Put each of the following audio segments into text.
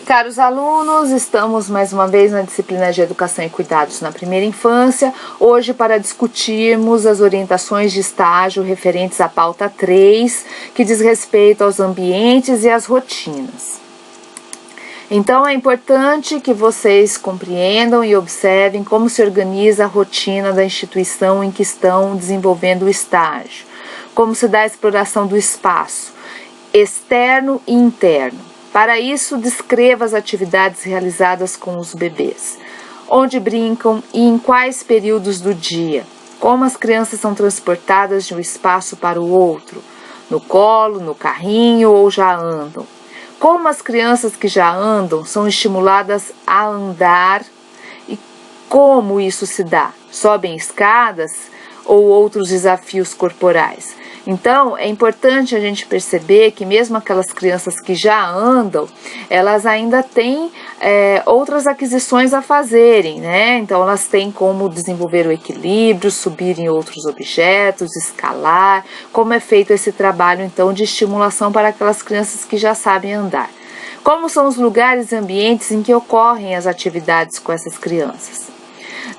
Caros alunos, estamos mais uma vez na disciplina de Educação e Cuidados na Primeira Infância, hoje para discutirmos as orientações de estágio referentes à pauta 3, que diz respeito aos ambientes e às rotinas. Então é importante que vocês compreendam e observem como se organiza a rotina da instituição em que estão desenvolvendo o estágio, como se dá a exploração do espaço externo e interno. Para isso, descreva as atividades realizadas com os bebês, onde brincam e em quais períodos do dia, como as crianças são transportadas de um espaço para o outro, no colo, no carrinho ou já andam, como as crianças que já andam são estimuladas a andar e como isso se dá, sobem escadas ou outros desafios corporais. Então, é importante a gente perceber que mesmo aquelas crianças que já andam, elas ainda têm outras aquisições a fazerem, né? Então, elas têm como desenvolver o equilíbrio, subir em outros objetos, escalar, como é feito esse trabalho, então, de estimulação para aquelas crianças que já sabem andar. Como são os lugares e ambientes em que ocorrem as atividades com essas crianças?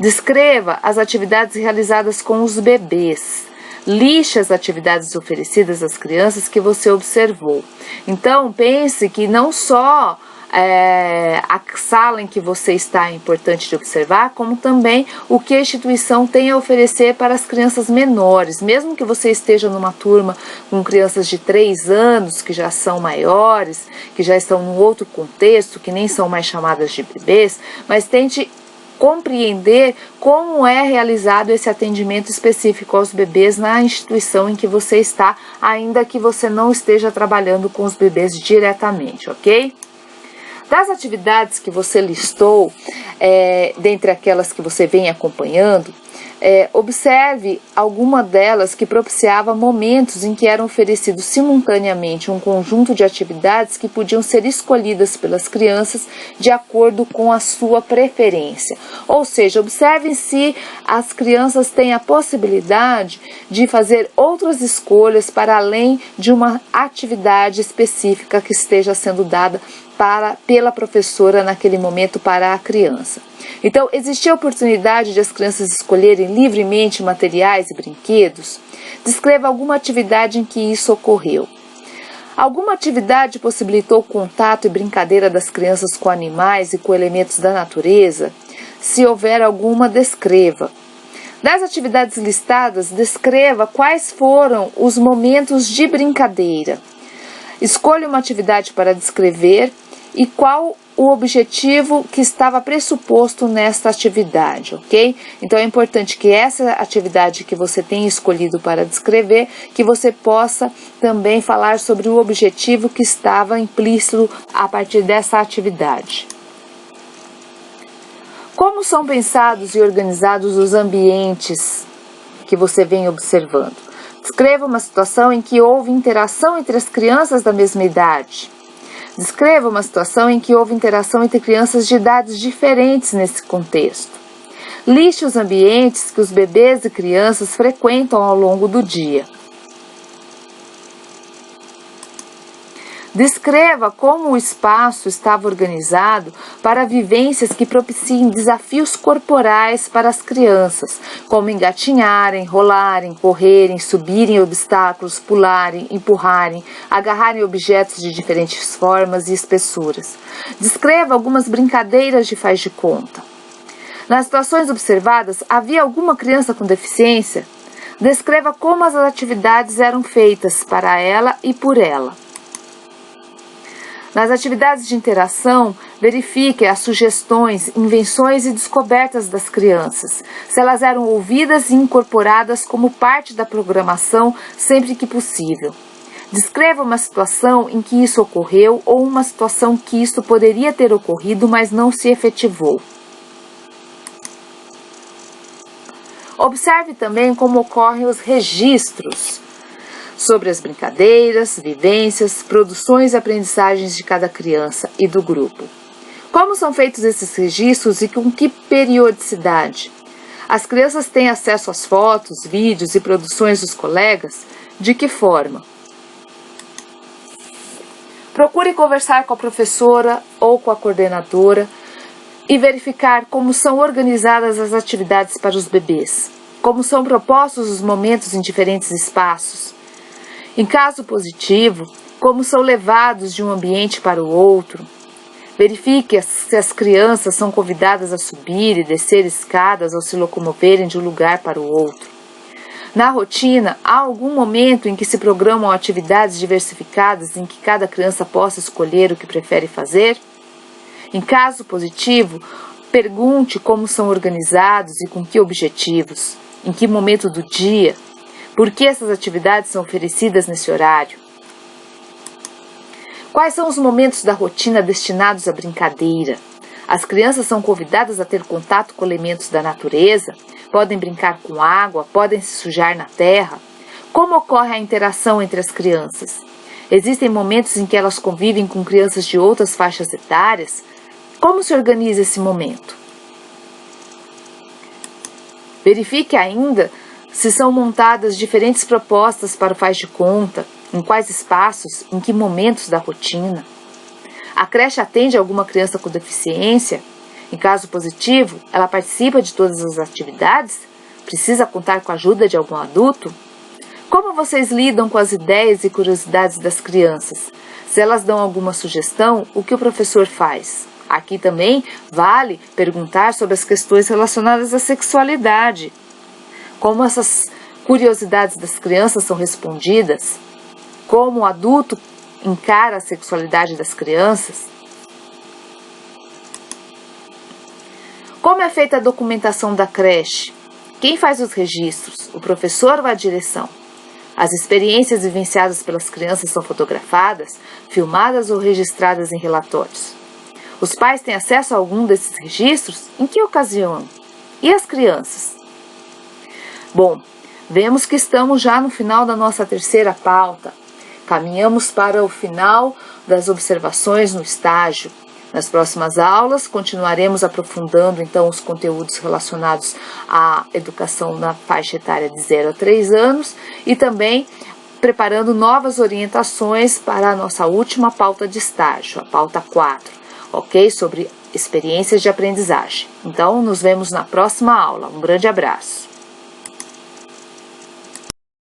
Descreva as atividades realizadas com os bebês. Lixe as atividades oferecidas às crianças que você observou. Então, pense que não só a sala em que você está é importante de observar, como também o que a instituição tem a oferecer para as crianças menores. Mesmo que você esteja numa turma com crianças de 3 anos, que já são maiores, que já estão num outro contexto, que nem são mais chamadas de bebês, mas tente compreender como é realizado esse atendimento específico aos bebês na instituição em que você está, ainda que você não esteja trabalhando com os bebês diretamente, ok? Das atividades que você listou, dentre aquelas que você vem acompanhando, observe alguma delas que propiciava momentos em que eram oferecidos simultaneamente um conjunto de atividades que podiam ser escolhidas pelas crianças de acordo com a sua preferência. Ou seja, observe se as crianças têm a possibilidade de fazer outras escolhas para além de uma atividade específica que esteja sendo dada pela professora naquele momento para a criança. Então, existia a oportunidade de as crianças escolherem livremente materiais e brinquedos? Descreva alguma atividade em que isso ocorreu. Alguma atividade possibilitou o contato e brincadeira das crianças com animais e com elementos da natureza? Se houver alguma, descreva. Das atividades listadas, descreva quais foram os momentos de brincadeira. Escolha uma atividade para descrever e qual o objetivo que estava pressuposto nesta atividade, ok? Então é importante que essa atividade que você tenha escolhido para descrever, que você possa também falar sobre o objetivo que estava implícito a partir dessa atividade. Como são pensados e organizados os ambientes que você vem observando? Descreva uma situação em que houve interação entre as crianças da mesma idade. Descreva uma situação em que houve interação entre crianças de idades diferentes nesse contexto. Liste os ambientes que os bebês e crianças frequentam ao longo do dia. Descreva como o espaço estava organizado para vivências que propiciem desafios corporais para as crianças, como engatinharem, rolarem, correrem, subirem obstáculos, pularem, empurrarem, agarrarem objetos de diferentes formas e espessuras. Descreva algumas brincadeiras de faz de conta. Nas situações observadas, havia alguma criança com deficiência? Descreva como as atividades eram feitas para ela e por ela. Nas atividades de interação, verifique as sugestões, invenções e descobertas das crianças, se elas eram ouvidas e incorporadas como parte da programação sempre que possível. Descreva uma situação em que isso ocorreu ou uma situação que isso poderia ter ocorrido, mas não se efetivou. Observe também como ocorrem os registros sobre as brincadeiras, vivências, produções e aprendizagens de cada criança e do grupo. Como são feitos esses registros e com que periodicidade? As crianças têm acesso às fotos, vídeos e produções dos colegas? De que forma? Procure conversar com a professora ou com a coordenadora e verificar como são organizadas as atividades para os bebês, como são propostos os momentos em diferentes espaços. Em caso positivo, como são levados de um ambiente para o outro. Verifique se as crianças são convidadas a subir e descer escadas ou se locomoverem de um lugar para o outro. Na rotina, há algum momento em que se programam atividades diversificadas em que cada criança possa escolher o que prefere fazer? Em caso positivo, pergunte como são organizados e com que objetivos, em que momento do dia, por que essas atividades são oferecidas nesse horário. Quais são os momentos da rotina destinados à brincadeira? As crianças são convidadas a ter contato com elementos da natureza? Podem brincar com água? Podem se sujar na terra? Como ocorre a interação entre as crianças? Existem momentos em que elas convivem com crianças de outras faixas etárias? Como se organiza esse momento? Verifique ainda se são montadas diferentes propostas para o faz de conta, em quais espaços, em que momentos da rotina. A creche atende alguma criança com deficiência? Em caso positivo, ela participa de todas as atividades? Precisa contar com a ajuda de algum adulto? Como vocês lidam com as ideias e curiosidades das crianças? Se elas dão alguma sugestão, o que o professor faz? Aqui também vale perguntar sobre as questões relacionadas à sexualidade. Como essas curiosidades das crianças são respondidas? Como o adulto encara a sexualidade das crianças? Como é feita a documentação da creche? Quem faz os registros? O professor ou a direção? As experiências vivenciadas pelas crianças são fotografadas, filmadas ou registradas em relatórios. Os pais têm acesso a algum desses registros? Em que ocasião? E as crianças? Bom, vemos que estamos já no final da nossa terceira pauta. Caminhamos para o final das observações no estágio. Nas próximas aulas, continuaremos aprofundando então os conteúdos relacionados à educação na faixa etária de 0 a 3 anos e também preparando novas orientações para a nossa última pauta de estágio, a pauta 4, ok? Sobre experiências de aprendizagem. Então, nos vemos na próxima aula. Um grande abraço.